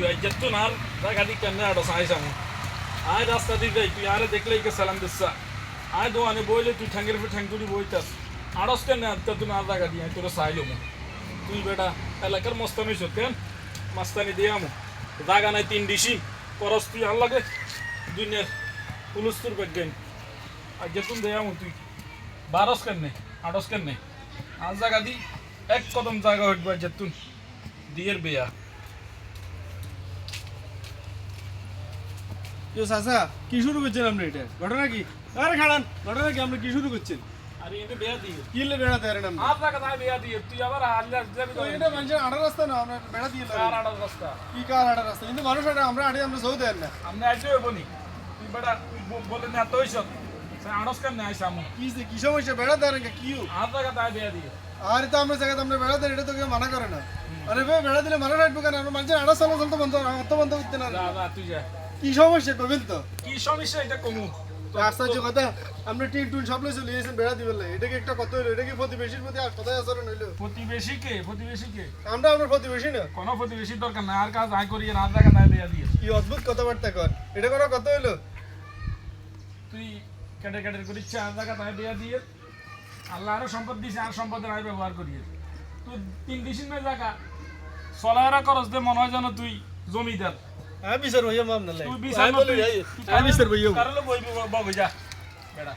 তুই আজ যেত না আর জায়গা দিক কেন আড়স আইস আমি আয় রাস্তা দিক যাই তুই আরে দেখলেই কে সালাম দিচ্ছা আয় দোকানে বইলে তুই ঠ্যাঙ্গের ফে ঠ্যাং তুলি বইতাস আড়স কেন আনতে তুই আর জায়গা দিয়ে তোর চাইলো তুই বেটা এলাকার মস্তানি সত কেন মাস্তানি দিয়ে আমো জায়গা নাই 3 ডিসি করস তুই আর লাগে দুনিয়ার পুলিশ তোর বেগেন আজ যেতুন দে আমো তুই 12 কেন নে 8 কেন নে আর জায়গা দি এক কদম জায়গা হইবা যেতুন দিয়ের বেয়া ইয়ো চাচা কি শুরু করছেন আপনি এটা ঘটনা কি আরে খাড়ান ঘটনা কি আপনি কি শুরু করছেন আরে এটা বেয়া দিয়ে কি লে বেড়া দেন আপনি আর জায়গা তাই বেয়া দিয়ে তুই আবার হাল্লা যাবি তো এটা মানুষের আড়া রাস্তা না আমরা বেড়া দিয়ে কার আড়াল রাস্তা কি কার আড়া রাস্তা কিন্তু মানুষ আড়া আমরা আড়ে আমরা সৌ দেন না আমরা আইতে হইব নি তুই বেটা তুই বলে না তো হইছ সে আড়স কেন নাই সামু কি সমস্যা বেড়া দেন কি আর জায়গা তাই বেয়া দিয়ে আর তো আমরা জায়গা আমরা বেড়া দেন এটা তো কেউ মানা করে না আরে ভাই বেড়া দিলে মানুষ আসবে কেন আমরা মানুষের আড়া চলাচল তো বন্ধ করতে না যা যা তুই যা কি সমস্যা কবেন তো কি সমস্যা এটা কমু আশ্চর্য কথা আমরা টিন টুন সব লই চলে এসেছেন বেড়া দিবেন এটা কি একটা কত হইলো এটা কি প্রতিবেশীর প্রতি আর কথাই আচরণ হইলো প্রতিবেশীকে আমরা আপনার প্রতিবেশী না কোনো প্রতিবেশী দরকার না আর কাজ আয় করি আর জায়গা তাই বেয়া দিয়ে কি অদ্ভুত কথাবার্তা কর এটা কোনো কথা হইলো তুই কেটে করিস আর জায়গা তাই বেয়া দিয়ে আল্লাহ আরো সম্পদ দিছে আর সম্পদের আয় ব্যবহার করিয়ে তুই 3 ডিসিন মে জায়গা চলাফেরা করস দে মনে হয় যেন তুই জমিদার আমি বিচার হইয়া মাম না তুই বিচার আমি বিচার হইয়া কারলে বই বই যা বেড়া